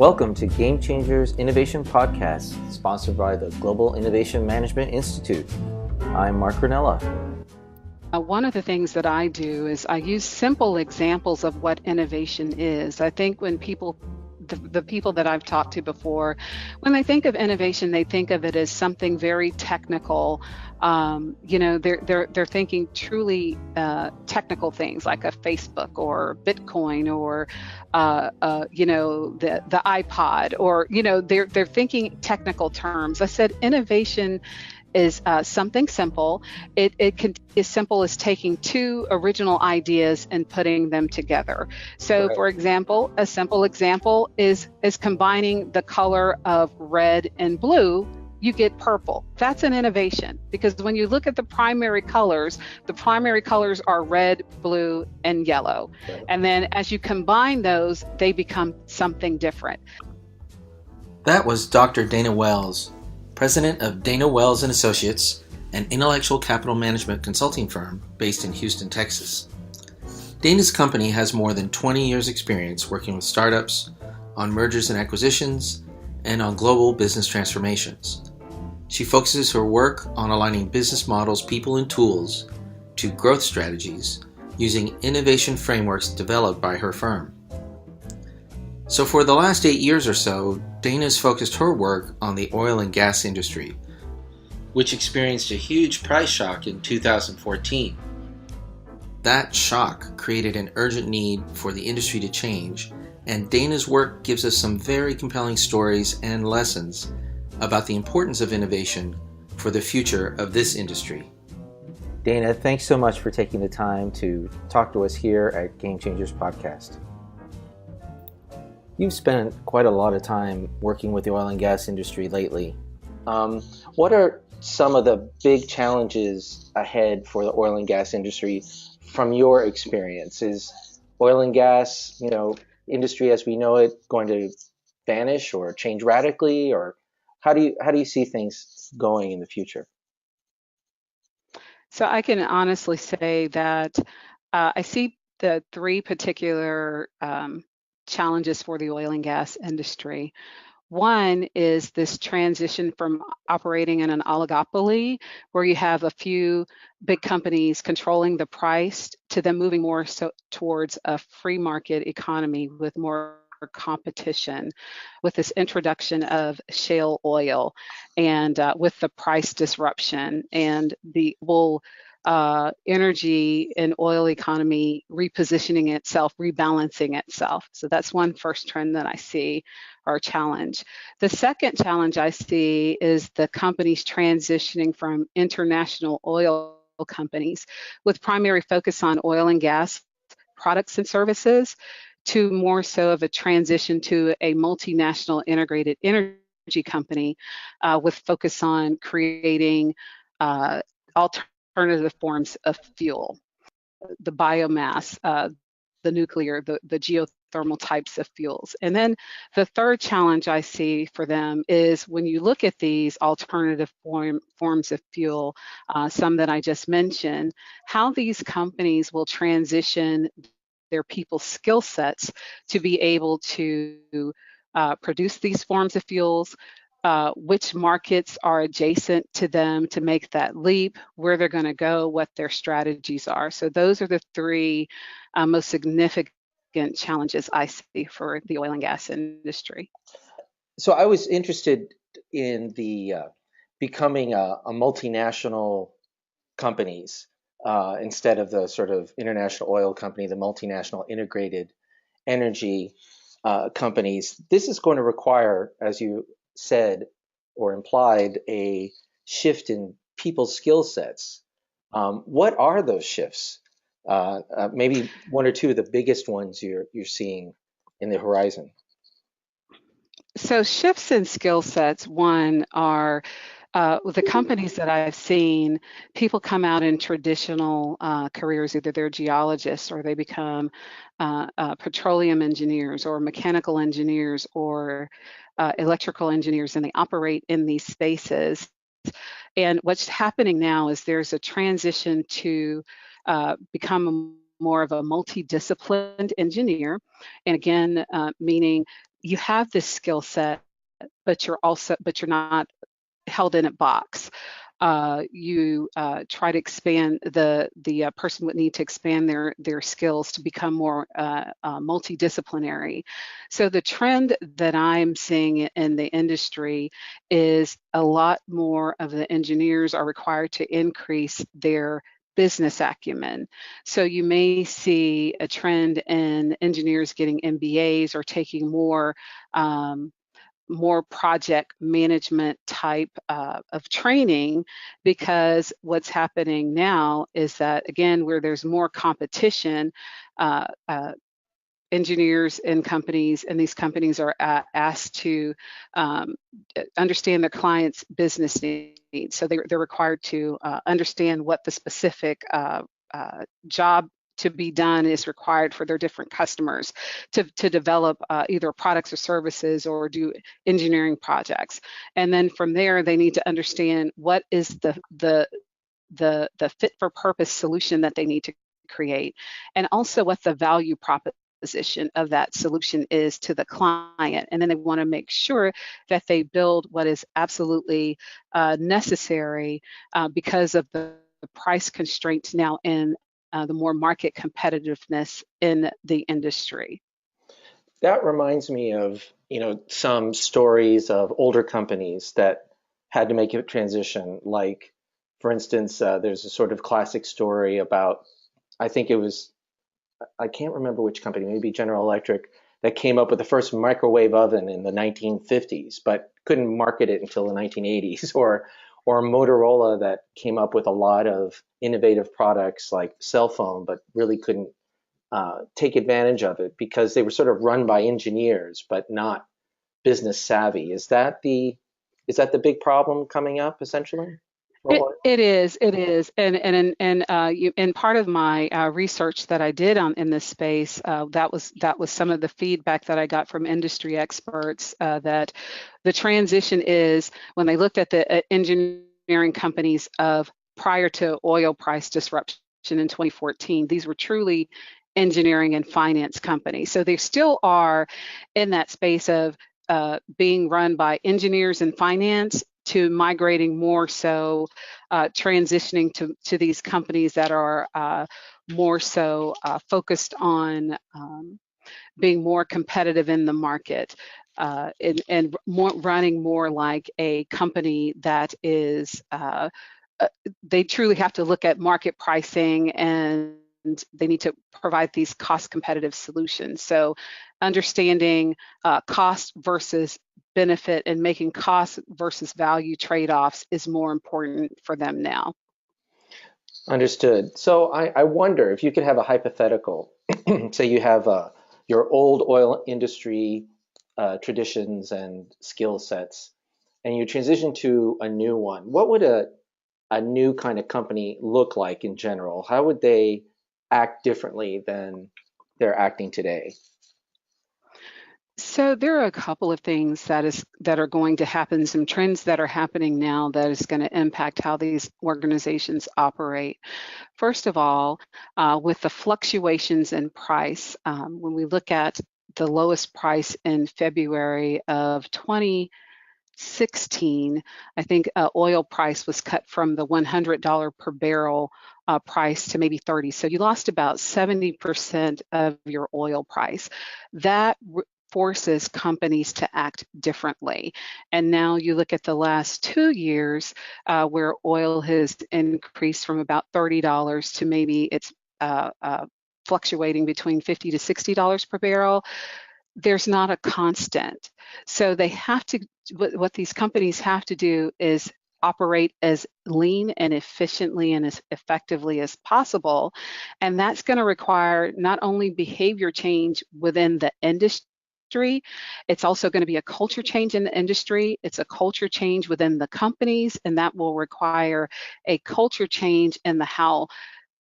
Welcome to Game Changers Innovation Podcast, sponsored by the Global Innovation Management Institute. I'm Mark Rennella. One of the things that I do is I use simple examples of what innovation is. I think when the people that I've talked to before, when they think of innovation, they think of it as something very technical. They're thinking truly technical things like a Facebook or Bitcoin or the iPod, or they're thinking technical terms. I said innovation is something simple. It can as simple as taking two original ideas and putting them together. So, Right. for example, a simple example is combining the color of red and blue. You get purple. That's an innovation, because when you look at the primary colors are red, blue, and yellow. Right. And then as you combine those, they become something different. That was Dr. Dana Wells, president of Dana Wells & Associates, an intellectual capital management consulting firm based in Houston, Texas. Dana's company has more than 20 years' experience working with startups, on mergers and acquisitions, and on global business transformations. She focuses her work on aligning business models, people, and tools to growth strategies using innovation frameworks developed by her firm. So for the last 8 years or so, Dana's focused her work on the oil and gas industry, which experienced a huge price shock in 2014. That shock created an urgent need for the industry to change, and Dana's work gives us some very compelling stories and lessons about the importance of innovation for the future of this industry. Dana, thanks so much for taking the time to talk to us here at Game Changers Podcast. You've spent quite a lot of time working with the oil and gas industry lately. What are some of the big challenges ahead for the oil and gas industry from your experience? Is oil and gas, industry as we know it, going to vanish or change radically, or how do you see things going in the future? So I can honestly say that I see the three particular challenges for the oil and gas industry. One is this transition from operating in an oligopoly, where you have a few big companies controlling the price, to them moving more so towards a free market economy with more competition, with this introduction of shale oil, and with the price disruption and the energy and oil economy repositioning itself, rebalancing itself. So that's one first trend that I see, or challenge. The second challenge I see is the companies transitioning from international oil companies with primary focus on oil and gas products and services, to more so of a transition to a multinational integrated energy company with focus on creating alternative forms of fuel, the biomass, the nuclear, the geothermal types of fuels. And then the third challenge I see for them is when you look at these alternative forms of fuel, some that I just mentioned, how these companies will transition their people's skill sets to be able to produce these forms of fuels, which markets are adjacent to them to make that leap, where they're going to go, what their strategies are. So those are the three most significant challenges I see for the oil and gas industry. So I was interested in the becoming a multinational companies instead of the sort of international oil company, the multinational integrated energy companies. This is going to require, as you said or implied, a shift in people's skill sets. What are those shifts? Maybe one or two of the biggest ones you're seeing in the horizon. So shifts in skill sets, one, are with the companies that I've seen, people come out in traditional careers. Either they're geologists, or they become petroleum engineers, or mechanical engineers, or electrical engineers, and they operate in these spaces. And what's happening now is there's a transition to become more of a multidisciplined engineer. And again, meaning you have this skill set, but you're not held in a box. You try to expand, the person would need to expand their skills to become more multidisciplinary. So the trend that I'm seeing in the industry is a lot more of the engineers are required to increase their business acumen. So you may see a trend in engineers getting MBAs or taking more project management type of training, because what's happening now is that, again, where there's more competition, uh, uh, engineers and companies, and these companies are asked to um, understand their clients' business needs. So they're required to understand what the specific job to be done is required for their different customers to develop either products or services or do engineering projects. And then from there, they need to understand what is the fit for purpose solution that they need to create, and also what the value proposition of that solution is to the client. And then they want to make sure that they build what is absolutely necessary because of the price constraints now in the more market competitiveness in the industry. That reminds me of, some stories of older companies that had to make a transition. Like, for instance, there's a sort of classic story about, I think it was, I can't remember which company, maybe General Electric, that came up with the first microwave oven in the 1950s, but couldn't market it until the 1980s, or Motorola that came up with a lot of innovative products like cell phone, but really couldn't take advantage of it because they were sort of run by engineers, but not business savvy. Is that the big problem coming up essentially? It is, and part of my research that I did in this space, that was some of the feedback that I got from industry experts, that the transition is when they looked at the engineering companies of prior to oil price disruption in 2014. These were truly engineering and finance companies. So they still are in that space of being run by engineers and finance, to migrating more so, transitioning to these companies that are more so focused on being more competitive in the market, and more running more like a company that is, they truly have to look at market pricing, and they need to provide these cost competitive solutions. So understanding cost versus benefit and making cost versus value trade-offs is more important for them now. Understood. So I wonder if you could have a hypothetical. Say you have your old oil industry traditions and skill sets, and you transition to a new one. What would a new kind of company look like in general? How would they act differently than they're acting today? So there are a couple of things that are going to happen, some trends that are happening now that is going to impact how these organizations operate. First of all, with the fluctuations in price, when we look at the lowest price in February of 2016, I think oil price was cut from the $100 per barrel price to maybe 30. So you lost about 70% of your oil price. That forces companies to act differently. And now you look at the last 2 years, where oil has increased from about $30 to maybe it's fluctuating between $50 to $60 per barrel. There's not a constant. So they have to, what these companies have to do is operate as lean and efficiently and as effectively as possible. And that's going to require not only behavior change within the industry, it's also going to be a culture change in the industry. It's a culture change within the companies, and that will require a culture change in the how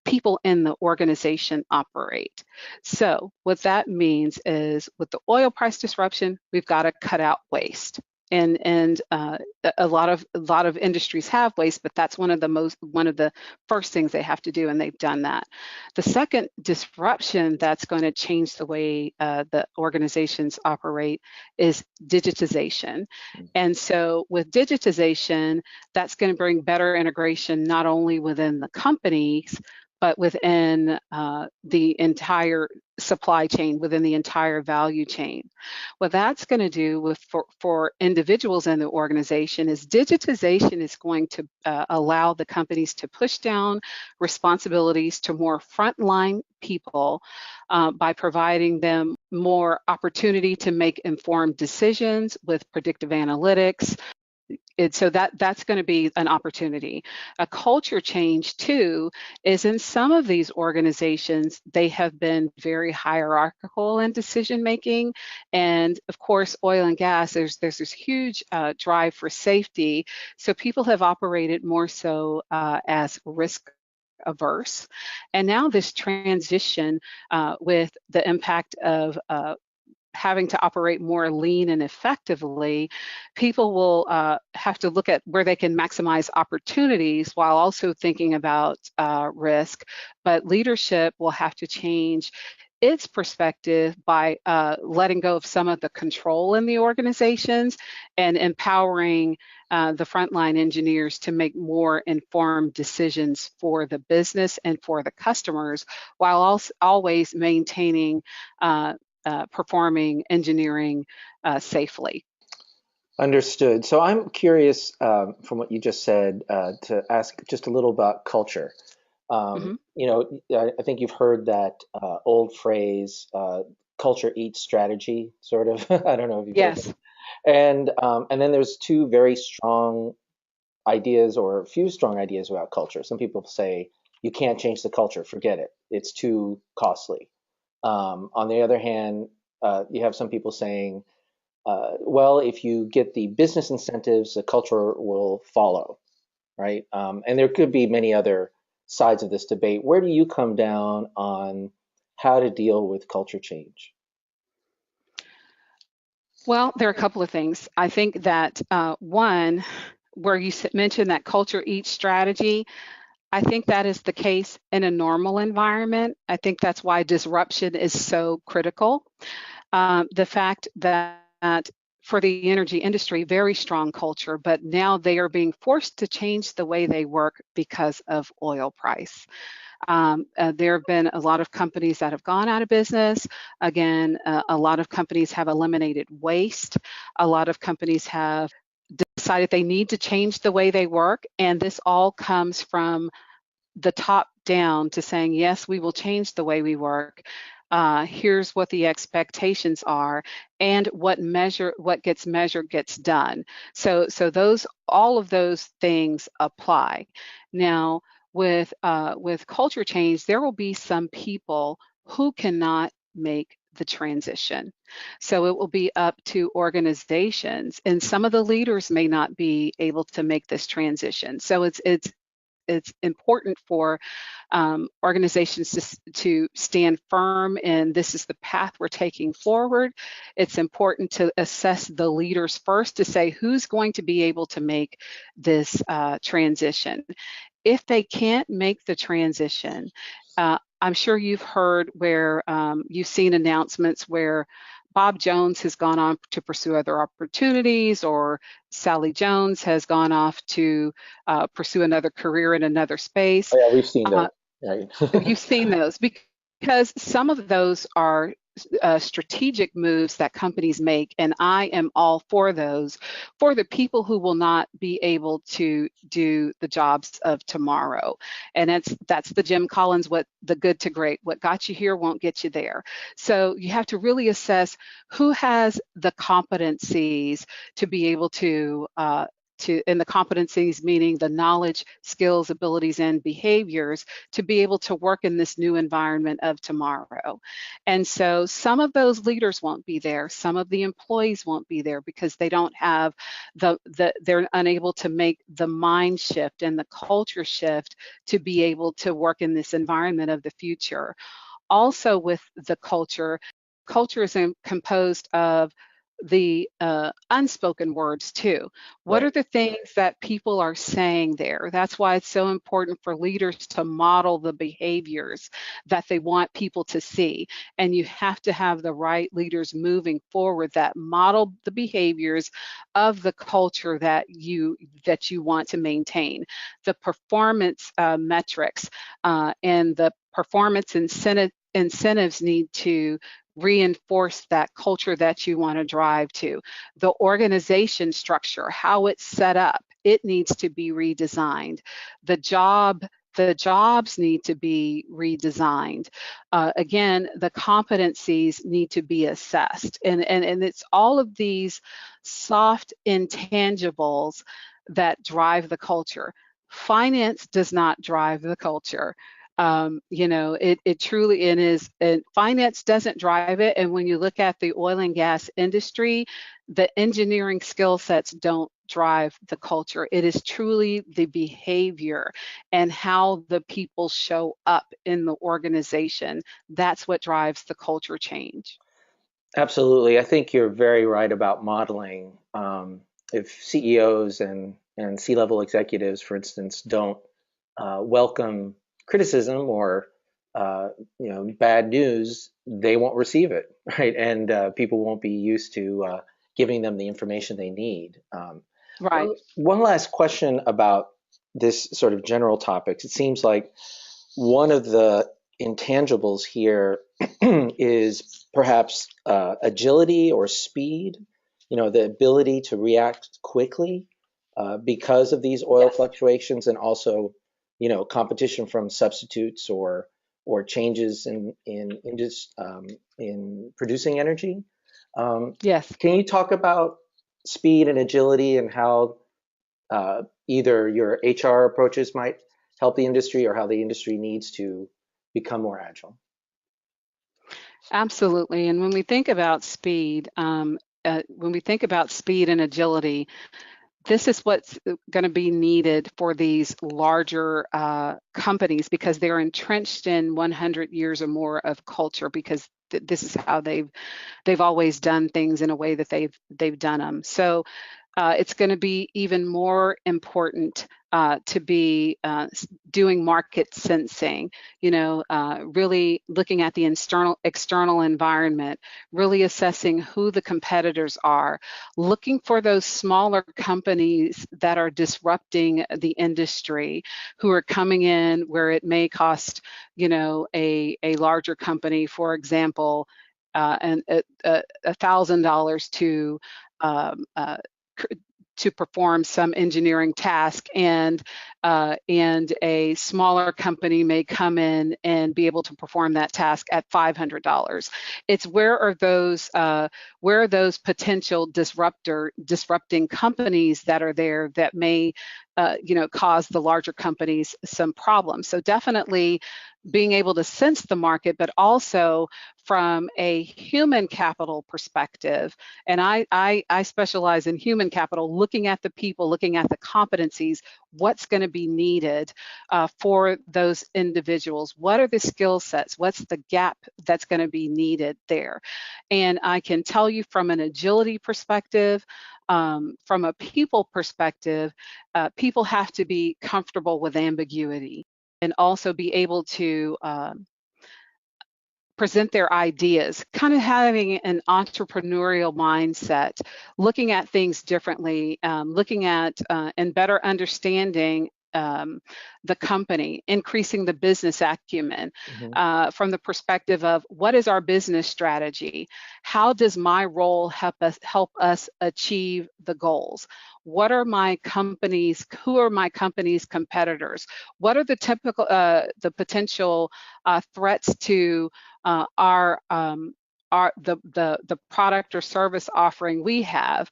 people in the organization operate. So what that means is, with the oil price disruption, we've got to cut out waste. and a lot of industries have waste, but that's one of the first things they have to do, and they've done that. The second disruption that's going to change the way the organizations operate is digitization. And so with digitization, that's going to bring better integration not only within the companies, but within the entire supply chain, within the entire value chain. What that's going to do for individuals in the organization is digitization is going to allow the companies to push down responsibilities to more frontline people by providing them more opportunity to make informed decisions with predictive analytics. So that's going to be an opportunity. A culture change too is in some of these organizations, they have been very hierarchical in decision making. And of course, oil and gas, there's this huge drive for safety. So people have operated more so as risk averse. And now this transition with the impact of having to operate more lean and effectively, people will have to look at where they can maximize opportunities while also thinking about risk. But leadership will have to change its perspective by letting go of some of the control in the organizations and empowering the frontline engineers to make more informed decisions for the business and for the customers, while also always maintaining performing engineering safely. Understood. So I'm curious from what you just said to ask just a little about culture. Mm-hmm. I think you've heard that old phrase, culture eats strategy, sort of. I don't know if you've heard Yes. that. And then there's two very strong ideas or a few strong ideas about culture. Some people say you can't change the culture, forget it. It's too costly. On the other hand, you have some people saying, well, if you get the business incentives, the culture will follow, right? And there could be many other sides of this debate. Where do you come down on how to deal with culture change? Well, there are a couple of things. I think that one, where you mentioned that culture eats strategy, I think that is the case in a normal environment. I think that's why disruption is so critical. The fact that for the energy industry, very strong culture, but now they are being forced to change the way they work because of oil price. There have been a lot of companies that have gone out of business. Again, a lot of companies have eliminated waste. A lot of companies have decided they need to change the way they work. And this all comes from the top down to saying, yes, we will change the way we work. Here's what the expectations are, and what gets measured gets done. So all of those things apply. Now, with culture change, there will be some people who cannot make the transition. So it will be up to organizations, and some of the leaders may not be able to make this transition. So it's important for organizations to stand firm, and this is the path we're taking forward. It's important to assess the leaders first to say who's going to be able to make this transition. If they can't make the transition, I'm sure you've heard where you've seen announcements where Bob Jones has gone on to pursue other opportunities, or Sally Jones has gone off to pursue another career in another space. Oh, yeah, we've seen those, right? You've seen those because some of those are strategic moves that companies make, and I am all for those for the people who will not be able to do the jobs of tomorrow. And that's the Jim Collins, what the good to great, what got you here won't get you there. So you have to really assess who has the competencies to be able to and the competencies meaning the knowledge, skills, abilities, and behaviors to be able to work in this new environment of tomorrow. And so some of those leaders won't be there. Some of the employees won't be there because they don't have they're unable to make the mind shift and the culture shift to be able to work in this environment of the future. Also with the culture is composed of the unspoken words too. What Right. are the things that people are saying there? That's why it's so important for leaders to model the behaviors that they want people to see. And you have to have the right leaders moving forward that model the behaviors of the culture that you want to maintain. The performance metrics and the performance incentives need to reinforce that culture that you want to drive to. The organization structure, how it's set up, it needs to be redesigned. The jobs need to be redesigned. Again, the competencies need to be assessed. And it's all of these soft intangibles that drive the culture. Finance does not drive the culture. It truly it is, and finance doesn't drive it. And when you look at the oil and gas industry, the engineering skill sets don't drive the culture. It is truly the behavior and how the people show up in the organization. That's what drives the culture change. Absolutely. I think you're very right about modeling. If CEOs and C-level executives, for instance, don't welcome criticism or bad news, they won't receive it, right? And people won't be used to giving them the information they need. Right. One last question about this sort of general topics. It seems like one of the intangibles here is perhaps agility or speed, the ability to react quickly because of these oil Yes. fluctuations, and also, competition from substitutes or changes in producing energy. Um, Yes. can you talk about speed and agility and how either your HR approaches might help the industry, or how the industry needs to become more agile? Absolutely. And when we think about speed and agility, this is what's going to be needed for these larger companies because they're entrenched in 100 years or more of culture because this is how they've always done things in a way that they've done them. So it's going to be even more important to be doing market sensing, really looking at the external environment, really assessing who the competitors are, looking for those smaller companies that are disrupting the industry, who are coming in where it may cost, a larger company, for example, and $1,000 um, uh, to perform some engineering task, and a smaller company may come in and be able to perform that task at $500. It's where are those potential disrupting companies that are there that may cause the larger companies some problems. So definitely being able to sense the market, but also from a human capital perspective. And I specialize in human capital, looking at the people, looking at the competencies, what's going to be needed for those individuals. What are the skill sets? What's the gap that's going to be needed there? And I can tell you from an agility perspective, from a people perspective, people have to be comfortable with ambiguity and also be able to present their ideas, kind of having an entrepreneurial mindset, looking at things differently, looking at and better understanding the company, increasing the business acumen Hmm. from the perspective of what is our business strategy? How does my role help us achieve the goals? What are my companies? Who are my company's competitors? What are the potential threats to the product or service offering we have?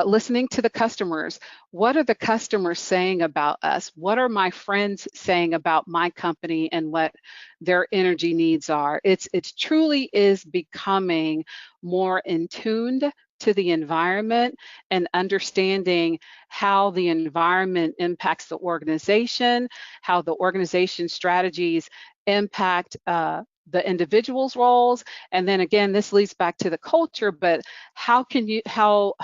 Listening to the customers. What are the customers saying about us? What are my friends saying about my company and what their energy needs are? It truly is becoming more in tuned to the environment and understanding how the environment impacts the organization, how the organization strategies impact the individual's roles, and then again, this leads back to the culture, but how can you, how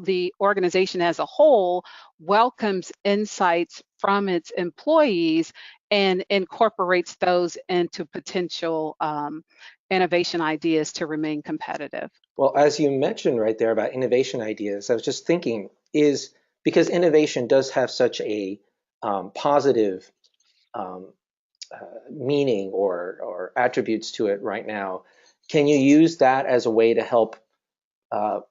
the organization as a whole welcomes insights from its employees and incorporates those into potential innovation ideas to remain competitive. Well, as you mentioned right there about innovation ideas, I was just thinking, is because innovation does have such a positive um, meaning or attributes to it right now, can you use that as a way to help uh,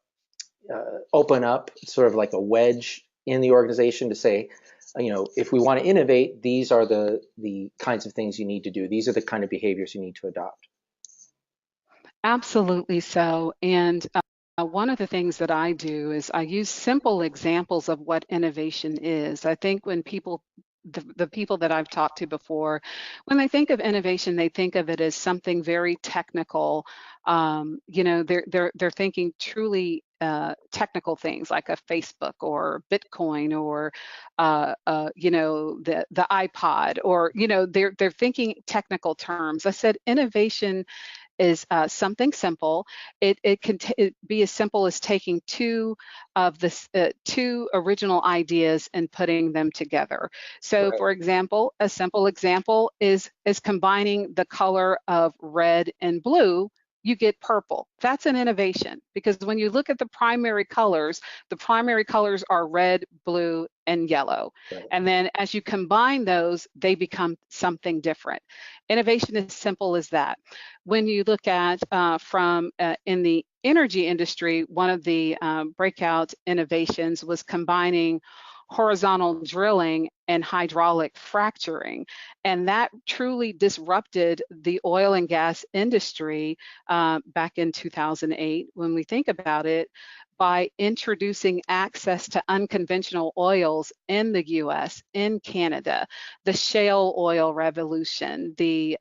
open up sort of like a wedge in the organization to say, if we want to innovate, these are the kinds of things you need to do. These are the kind of behaviors you need to adopt. Absolutely so. And one of the things that I do is I use simple examples of what innovation is. I think when people, the people that I've talked to before, when they think of innovation, they think of it as something very technical. They're thinking truly technical things like a Facebook or Bitcoin or the iPod, or they're thinking technical terms. I said innovation is something simple. It can be as simple as taking two of the two original ideas and putting them together. So, Right. for example, a simple example is combining the color of red and blue. You get purple. That's an innovation, because when you look at the primary colors are red, blue, and yellow. Right. And then as you combine those, they become something different. Innovation is simple as that. When you look at in the energy industry, one of the breakout innovations was combining horizontal drilling and hydraulic fracturing. And that truly disrupted the oil and gas industry back in 2008. When we think about it, by introducing access to unconventional oils in the US, in Canada, the shale oil revolution, the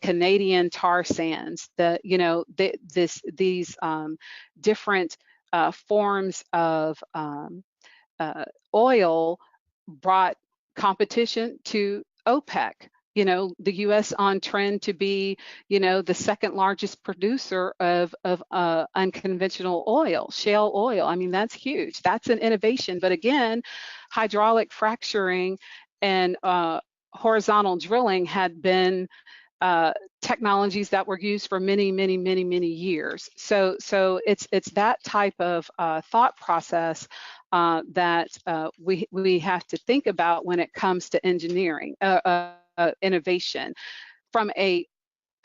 Canadian tar sands, these different forms of oil brought competition to OPEC. The U.S. on trend to be, the second largest producer of unconventional oil, shale oil. I mean, that's huge. That's an innovation. But again, hydraulic fracturing and horizontal drilling had been technologies that were used for many, many, many, many years. So it's that type of thought process that we have to think about when it comes to engineering, innovation. From a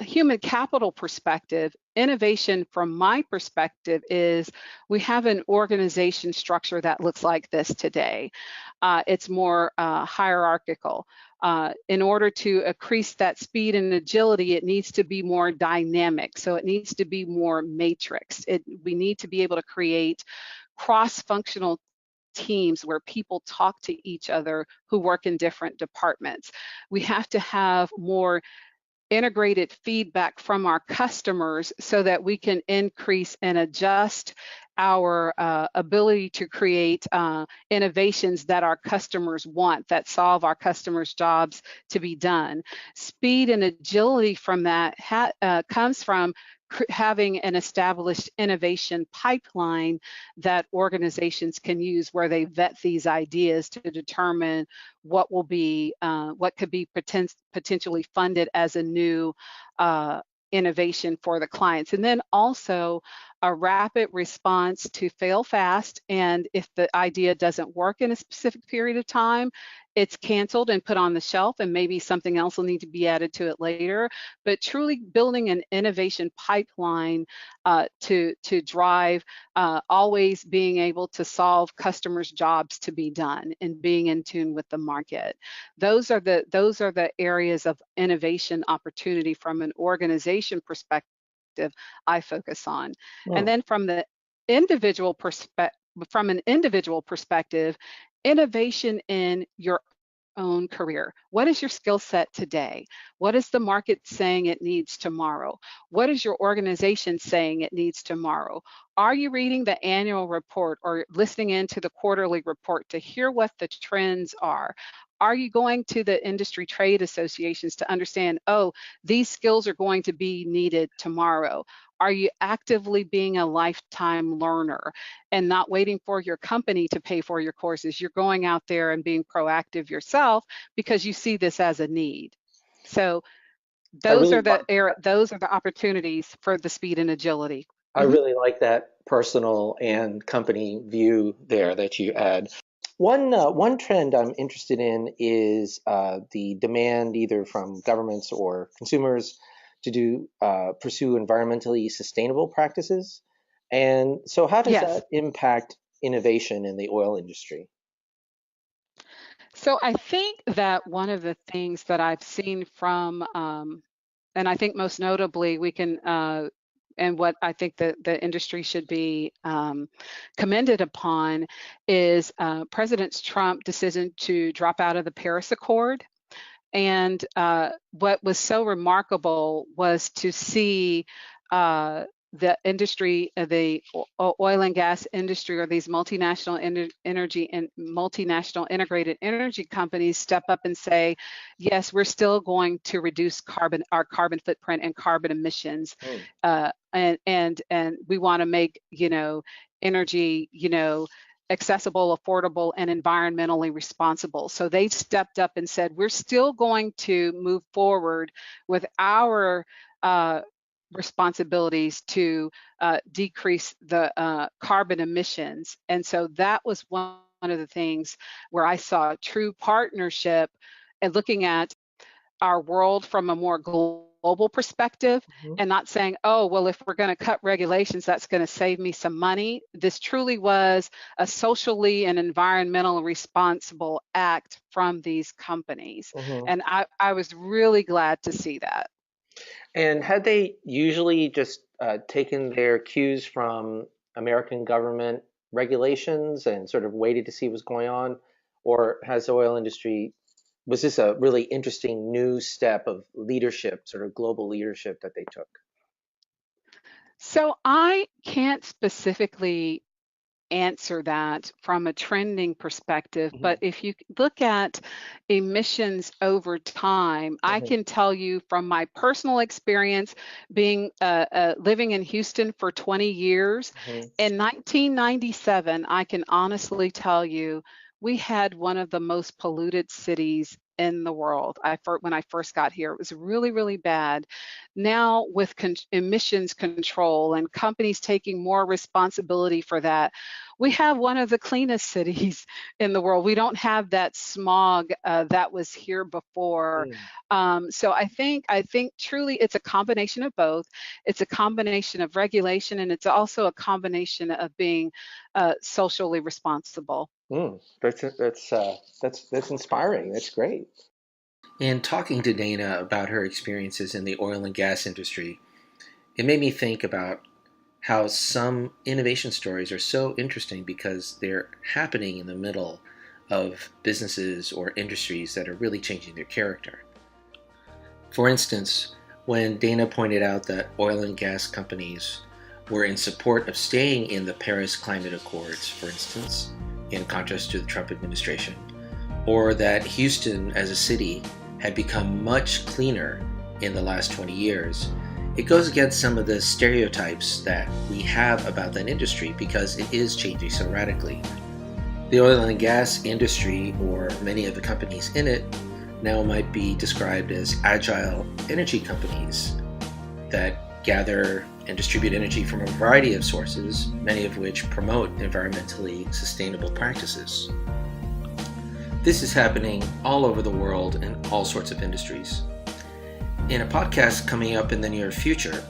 human capital perspective, innovation from my perspective is we have an organization structure that looks like this today. It's more hierarchical. In order to increase that speed and agility, it needs to be more dynamic. So it needs to be more matrix. We need to be able to create cross-functional teams where people talk to each other who work in different departments. We have to have more integrated feedback from our customers so that we can increase and adjust our ability to create innovations that our customers want, that solve our customers' jobs to be done. Speed and agility from that comes from having an established innovation pipeline that organizations can use, where they vet these ideas to determine what will be, what could be potentially funded as a new innovation for the clients. And then also a rapid response to fail fast. And if the idea doesn't work in a specific period of time, it's canceled and put on the shelf, and maybe something else will need to be added to it later. But truly building an innovation pipeline to drive, always being able to solve customers' jobs to be done and being in tune with the market. Those are the areas of innovation opportunity from an organization perspective I focus on. And then from an individual perspective, innovation in your own career. What is your skill set today? What is the market saying it needs tomorrow? What is your organization saying it needs tomorrow? Are you reading the annual report or listening into the quarterly report to hear what the trends are? Are you going to the industry trade associations to understand, oh, these skills are going to be needed tomorrow? Are you actively being a lifetime learner and not waiting for your company to pay for your courses? You're going out there and being proactive yourself because you see this as a need. So I those really are like those are the opportunities for the speed and agility. I really like that personal and company view there that you add. One trend I'm interested in is the demand either from governments or consumers to pursue environmentally sustainable practices. And so, how does Yes. that impact innovation in the oil industry? So I think that one of the things that I've seen from, and I think most notably we can, and what I think that the industry should be commended upon is President Trump's decision to drop out of the Paris Accord. And what was so remarkable was to see the industry, the oil and gas industry, or these multinational energy and multinational integrated energy companies step up and say, yes, we're still going to reduce our carbon footprint and carbon emissions, Mm, and we want to make energy accessible, affordable, and environmentally responsible. So they stepped up and said, we're still going to move forward with our responsibilities to decrease the carbon emissions. And so that was one of the things where I saw true partnership and looking at our world from a more global perspective, mhm, and not saying, oh, well, if we're going to cut regulations, that's going to save me some money. This truly was a socially and environmentally responsible act from these companies. mhm. And I was really glad to see that. And had they usually just taken their cues from American government regulations and sort of waited to see what's going on? Or has the oil industry, was this a really interesting new step of leadership, sort of global leadership that they took? So I can't specifically answer that from a trending perspective, Hmm. but if you look at emissions over time, I Hmm. can tell you from my personal experience being living in Houston for 20 years. Hmm. In 1997, I can honestly tell you we had one of the most polluted cities in the world. When I first got here, it was really, really bad. Now, with emissions control and companies taking more responsibility for that, we have one of the cleanest cities in the world. We don't have that smog that was here before. Mm. So I think truly it's a combination of both. It's a combination of regulation, and it's also a combination of being socially responsible. Mm. That's inspiring. That's great. In talking to Dana about her experiences in the oil and gas industry, it made me think about how some innovation stories are so interesting because they're happening in the middle of businesses or industries that are really changing their character. For instance, when Dana pointed out that oil and gas companies were in support of staying in the Paris Climate Accords, for instance, in contrast to the Trump administration, or that Houston as a city had become much cleaner in the last 20 years, it goes against some of the stereotypes that we have about that industry because it is changing so radically. The oil and gas industry, or many of the companies in it, now might be described as agile energy companies that gather and distribute energy from a variety of sources, many of which promote environmentally sustainable practices. This is happening all over the world in all sorts of industries. In a podcast coming up in the near future,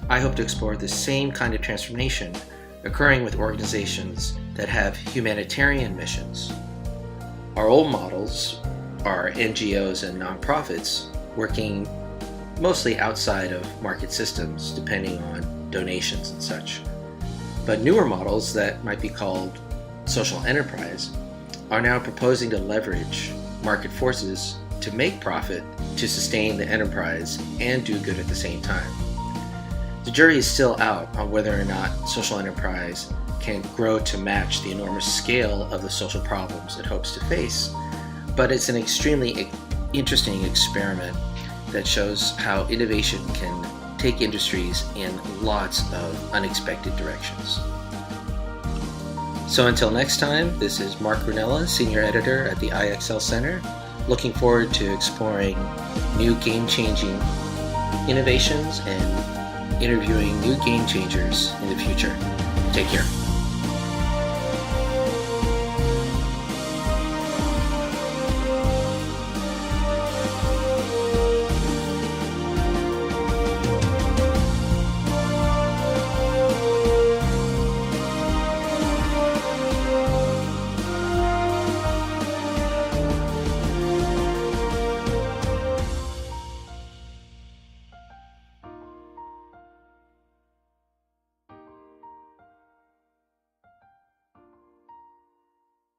I hope to explore the same kind of transformation occurring with organizations that have humanitarian missions. Our old models are NGOs and nonprofits working mostly outside of market systems, depending on donations and such. But newer models that might be called social enterprise are now proposing to leverage market forces to make profit to sustain the enterprise and do good at the same time. The jury is still out on whether or not social enterprise can grow to match the enormous scale of the social problems it hopes to face, but it's an extremely interesting experiment that shows how innovation can take industries in lots of unexpected directions. So until next time, this is Mark Rennella, Senior Editor at the IXL Center, looking forward to exploring new game-changing innovations and interviewing new game changers in the future. Take care.